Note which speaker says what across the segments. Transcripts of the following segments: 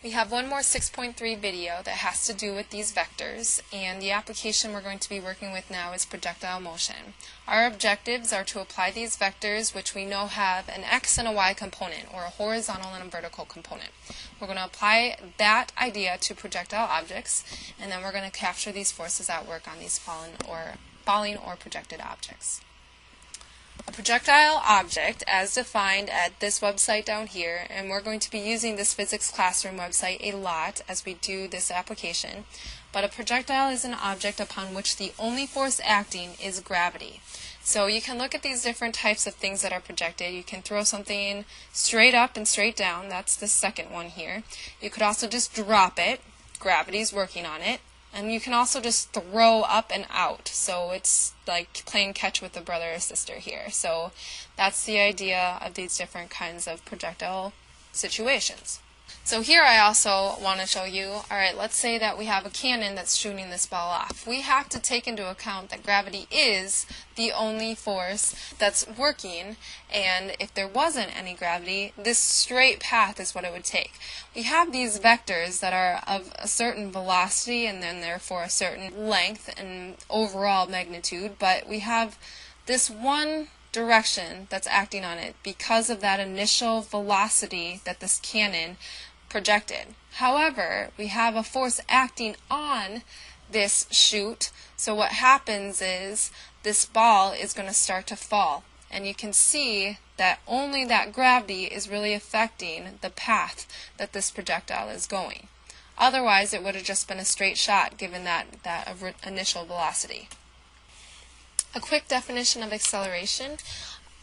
Speaker 1: We have one more 6.3 video that has to do with these vectors, and the application we're going to be working with now is projectile motion. Our objectives are to apply these vectors, which we know have an x and a y component, or a horizontal and a vertical component. We're going to apply that idea to projectile objects, and then we're going to capture these forces at work on these falling or projected objects. A projectile object, as defined at this website down here, and we're going to be using this physics classroom website a lot as we do this application, but a projectile is an object upon which the only force acting is gravity. So you can look at these different types of things that are projected. You can throw something straight up and straight down. That's the second one here. You could also just drop it. Gravity's working on it. And you can also just throw up and out. So it's like playing catch with a brother or sister here. So that's the idea of these different kinds of projectile situations. So here I also want to show you, alright, let's say that we have a cannon that's shooting this ball off. We have to take into account that gravity is the only force that's working, and if there wasn't any gravity, this straight path is what it would take. We have these vectors that are of a certain velocity and then therefore a certain length and overall magnitude, but we have this one direction that's acting on it because of that initial velocity that this cannon projected. However, we have a force acting on this chute, so what happens is this ball is going to start to fall, and you can see that only that gravity is really affecting the path that this projectile is going. Otherwise, it would have just been a straight shot given that initial velocity. A quick definition of acceleration.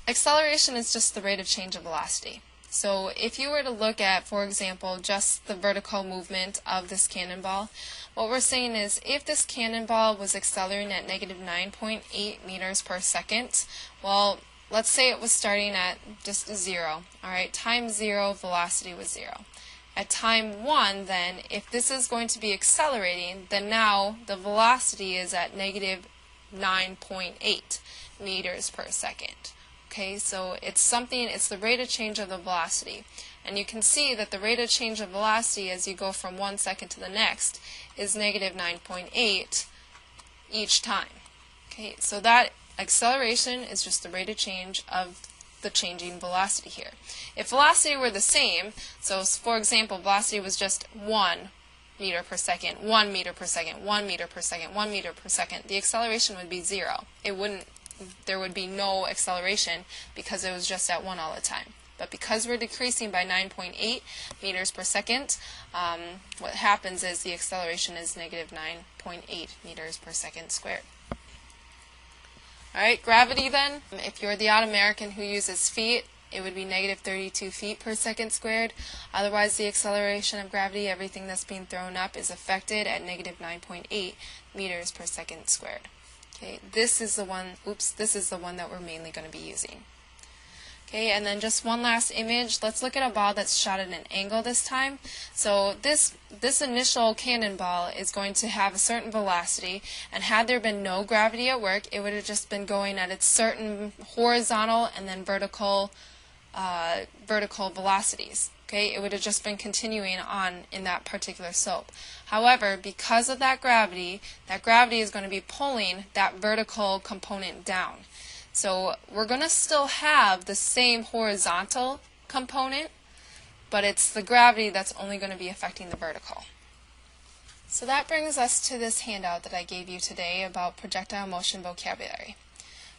Speaker 1: Acceleration is just the rate of change of velocity. So if you were to look at, for example, just the vertical movement of this cannonball, what we're saying is if this cannonball was accelerating at negative 9.8 meters per second, well, let's say it was starting at just 0. Alright, time 0, velocity was 0. At time 1, then, if this is going to be accelerating, then now the velocity is at negative 9.8 meters per second. Okay, so it's the rate of change of the velocity. And you can see that the rate of change of velocity as you go from 1 second to the next is negative 9.8 each time. Okay, so that acceleration is just the rate of change of the changing velocity here. If velocity were the same, so for example, velocity was just 1 meter per second, 1 meter per second, 1 meter per second, 1 meter per second, the acceleration would be 0. There would be no acceleration because it was just at 1 all the time. But because we're decreasing by 9.8 meters per second, what happens is the acceleration is negative 9.8 meters per second squared. Alright, gravity then, if you're the odd American who uses feet, it would be negative 32 feet per second squared. Otherwise, the acceleration of gravity, everything that's being thrown up, is affected at negative 9.8 meters per second squared. Okay, this is the one that we're mainly going to be using. Okay, and then just one last image. Let's look at a ball that's shot at an angle this time. So this initial cannonball is going to have a certain velocity, and had there been no gravity at work, it would have just been going at its certain horizontal and then vertical velocities. Okay, it would have just been continuing on in that particular slope. However, because of that gravity is going to be pulling that vertical component down. So we're going to still have the same horizontal component, but it's the gravity that's only going to be affecting the vertical. So that brings us to this handout that I gave you today about projectile motion vocabulary.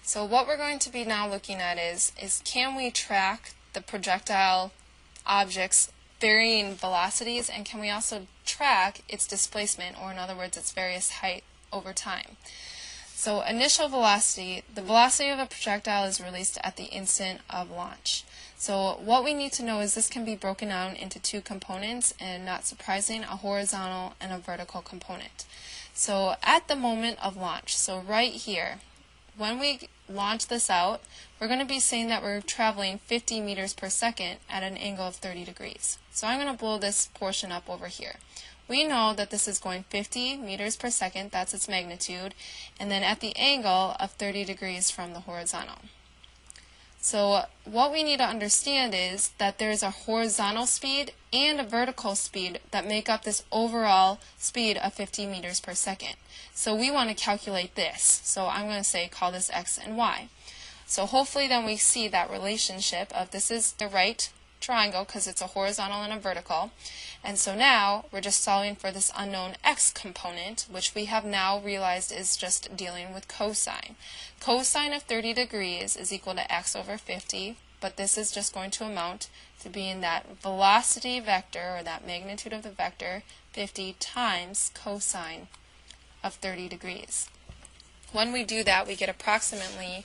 Speaker 1: So what we're going to be now looking at is can we track the projectile object's varying velocities, and can we also track its displacement, or in other words, its various height over time. So initial velocity, the velocity of a projectile is released at the instant of launch. So what we need to know is this can be broken down into two components, and not surprising, a horizontal and a vertical component. So at the moment of launch, so right here, when we launch this out, we're going to be saying that we're traveling 50 meters per second at an angle of 30 degrees. So I'm going to blow this portion up over here. We know that this is going 50 meters per second, that's its magnitude, and then at the angle of 30 degrees from the horizontal. So what we need to understand is that there's a horizontal speed and a vertical speed that make up this overall speed of 50 meters per second. So we want to calculate this. So I'm going to say call this x and y. So hopefully then we see that relationship of this is the right triangle because it's a horizontal and a vertical. And so now we're just solving for this unknown x component, which we have now realized is just dealing with cosine. Cosine of 30 degrees is equal to x over 50, but this is just going to amount to being that velocity vector, or that magnitude of the vector, 50 times cosine of 30 degrees. When we do that, we get approximately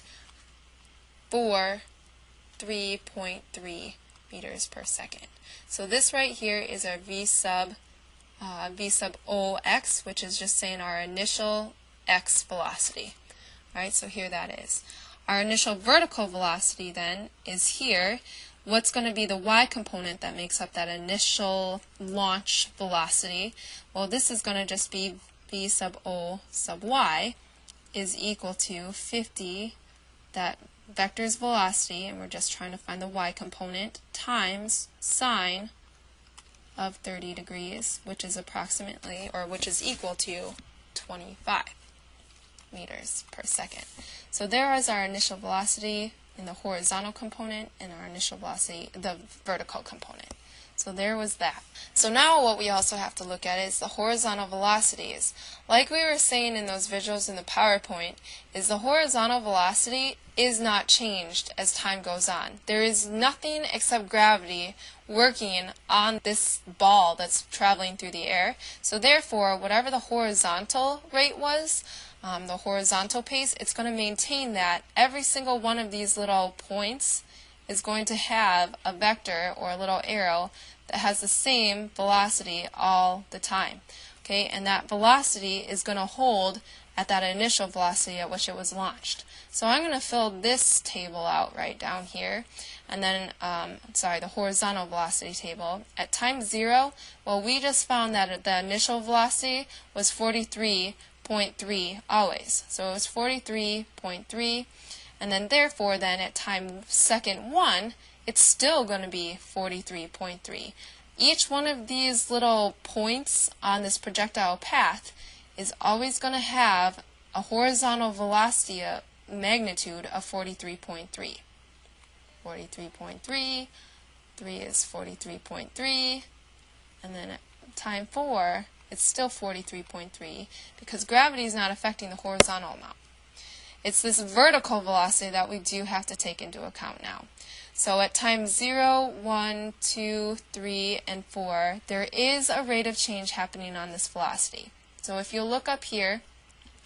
Speaker 1: 3.3 meters per second. So this right here is our v sub ox, which is just saying our initial x velocity. Alright, so here that is. Our initial vertical velocity then is here. What's going to be the y component that makes up that initial launch velocity? Well, this is going to just be v sub o sub y is equal to 50, that vector's velocity, and we're just trying to find the y component, times sine of 30 degrees, which is approximately, or which is equal to 25 meters per second. So there is our initial velocity in the horizontal component and our initial velocity, the vertical component. So there was that. So now what we also have to look at is the horizontal velocities. Like we were saying in those visuals in the PowerPoint, is the horizontal velocity is not changed as time goes on. There is nothing except gravity working on this ball that's traveling through the air. So therefore, whatever the horizontal rate was, the horizontal pace, it's going to maintain that. Every single one of these little points is going to have a vector or a little arrow that has the same velocity all the time. Okay, and that velocity is going to hold at that initial velocity at which it was launched. So I'm going to fill this table out right down here, and then, the horizontal velocity table. At time 0, well, we just found that the initial velocity was 43.3 always. So it was 43.3, and then therefore then at time second 1, it's still going to be 43.3. Each one of these little points on this projectile path is always going to have a horizontal velocity magnitude of 43.3. 43.3, 3 is 43.3, and then at time 4, it's still 43.3 because gravity is not affecting the horizontal amount. It's this vertical velocity that we do have to take into account now. So at time 0, 1, 2, 3, and 4, there is a rate of change happening on this velocity. So if you look up here,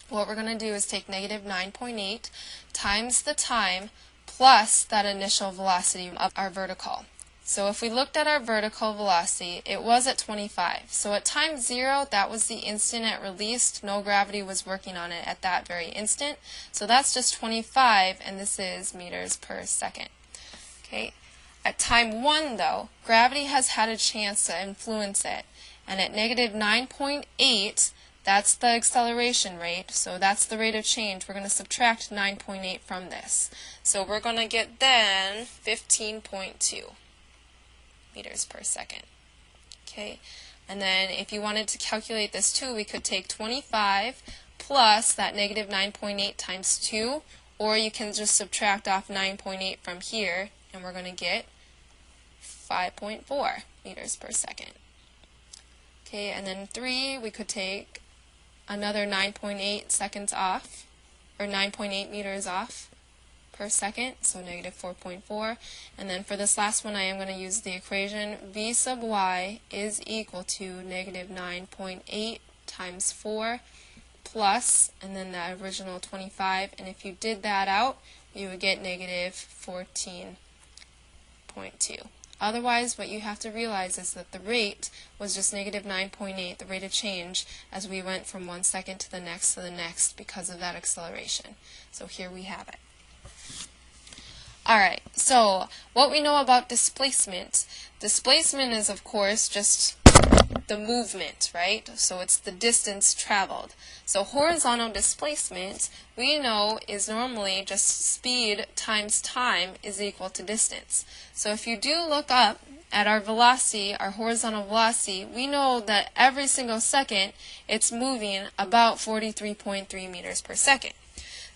Speaker 1: what we're going to do is take negative 9.8 times the time plus that initial velocity of our vertical. So if we looked at our vertical velocity, it was at 25. So at time 0, that was the instant it released. No gravity was working on it at that very instant. So that's just 25, and this is meters per second. Okay. At time 1, though, gravity has had a chance to influence it. And at negative 9.8, that's the acceleration rate, so that's the rate of change. We're going to subtract 9.8 from this. So we're going to get then 15.2 meters per second. Okay, and then if you wanted to calculate this too, we could take 25 plus that negative 9.8 times 2, or you can just subtract off 9.8 from here, and we're going to get 5.4 meters per second. Okay, and then 3, we could take another 9.8 seconds off, or 9.8 meters off per second, so negative 4.4. And then for this last one, I am going to use the equation v sub y is equal to negative 9.8 times 4 plus, and then the original 25. And if you did that out, you would get negative 14.2. Otherwise, what you have to realize is that the rate was just negative 9.8, the rate of change, as we went from one second to the next because of that acceleration. So here we have it. Alright, so what we know about displacement. Displacement is, of course, just the movement, right? So it's the distance traveled. So horizontal displacement, we know, is normally just speed times time is equal to distance. So if you do look up at our velocity, our horizontal velocity, we know that every single second it's moving about 43.3 meters per second.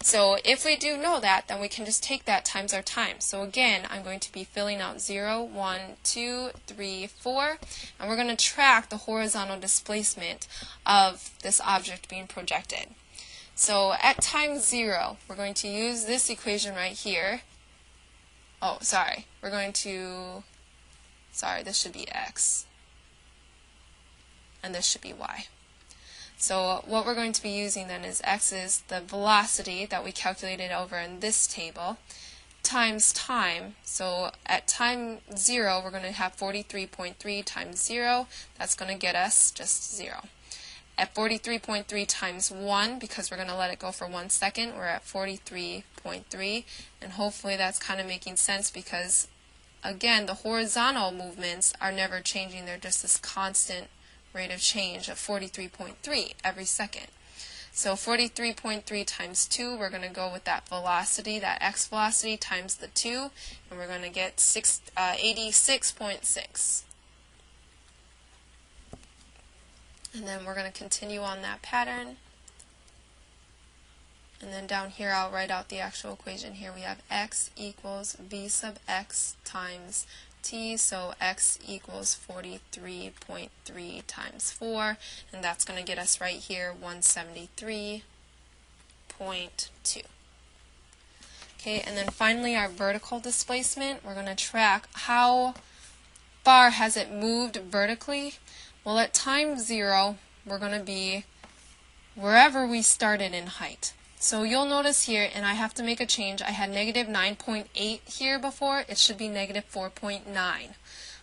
Speaker 1: So if we do know that, then we can just take that times our time. So again, I'm going to be filling out 0, 1, 2, 3, 4, and we're going to track the horizontal displacement of this object being projected. So at time 0, we're going to use this equation right here. Oh, sorry. We're going to, this should be x, and this should be y. So what we're going to be using then is x is the velocity that we calculated over in this table times time. So at time 0, we're going to have 43.3 times 0. That's going to get us just 0. At 43.3 times 1, because we're going to let it go for 1 second, we're at 43.3. And hopefully that's kind of making sense because, again, the horizontal movements are never changing. They're just this constant rate of change of 43.3 every second. So 43.3 times 2, we're going to go with that velocity, that x velocity times the 2, and we're going to get 86.6. And then we're going to continue on that pattern. And then down here I'll write out the actual equation. Here we have x equals v sub x times t, so x equals 43.3 times 4, and that's going to get us right here 173.2. Okay, and then finally our vertical displacement, we're going to track how far has it moved vertically. Well, at time 0, we're going to be wherever we started in height. So you'll notice here, and I have to make a change, I had negative 9.8 here before, it should be negative 4.9.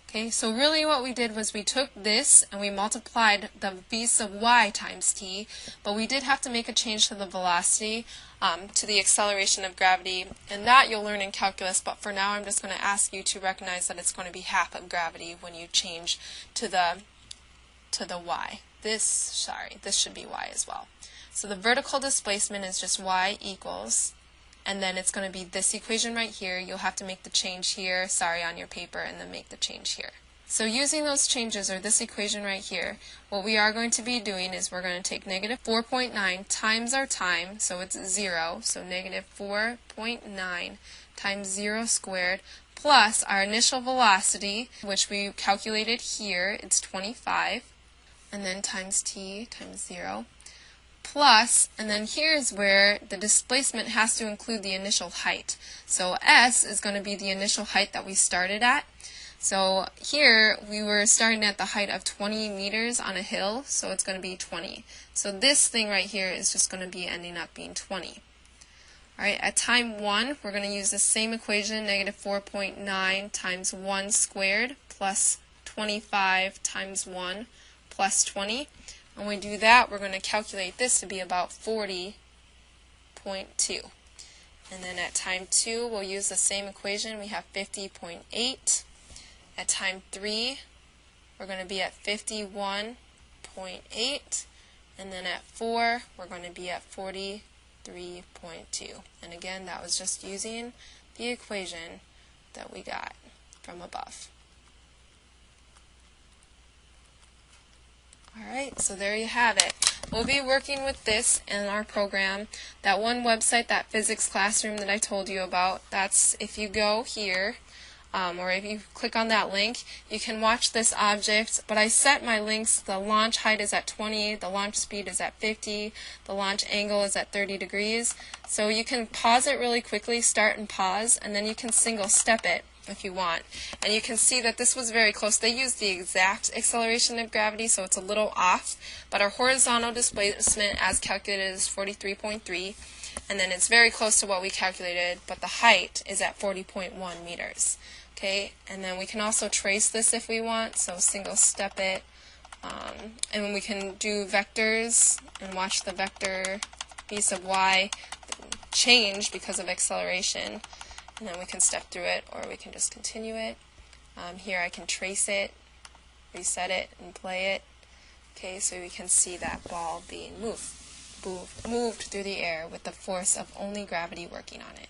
Speaker 1: Okay, so really what we did was we took this and we multiplied the v sub y times t, but we did have to make a change to the velocity, to the acceleration of gravity, and that you'll learn in calculus, but for now I'm just going to ask you to recognize that it's going to be half of gravity when you change to the y. This should be y as well. So the vertical displacement is just y equals, and then it's going to be this equation right here. You'll have to make the change here, on your paper, and then make the change here. So using those changes, or this equation right here, what we are going to be doing is we're going to take negative 4.9 times our time, so it's 0, so negative 4.9 times 0 squared, plus our initial velocity, which we calculated here, it's 25, and then times t times 0. Plus, and then here's where the displacement has to include the initial height. So s is going to be the initial height that we started at. So here we were starting at the height of 20 meters on a hill, so it's going to be 20. So this thing right here is just going to be ending up being 20. Alright, at time 1, we're going to use the same equation, negative 4.9 times 1 squared plus 25 times 1 plus 20. When we do that, we're going to calculate this to be about 40.2. And then at time 2, we'll use the same equation. We have 50.8. At time 3, we're going to be at 51.8. And then at 4, we're going to be at 43.2. And again, that was just using the equation that we got from above. Alright, so there you have it. We'll be working with this in our program. That one website, that physics classroom that I told you about, that's if you go here, or if you click on that link, you can watch this object, but I set my links. The launch height is at 20, the launch speed is at 50, the launch angle is at 30 degrees. So you can pause it really quickly, start and pause, and then you can single step it if you want. And you can see that this was very close. They used the exact acceleration of gravity, so it's a little off, but our horizontal displacement as calculated is 43.3, and then it's very close to what we calculated, but the height is at 40.1 meters. Okay, and then we can also trace this if we want, so single step it, and we can do vectors and watch the vector v sub y change because of acceleration. And then we can step through it, or we can just continue it. Here I can trace it, reset it, and play it. Okay, so we can see that ball being moved through the air with the force of only gravity working on it.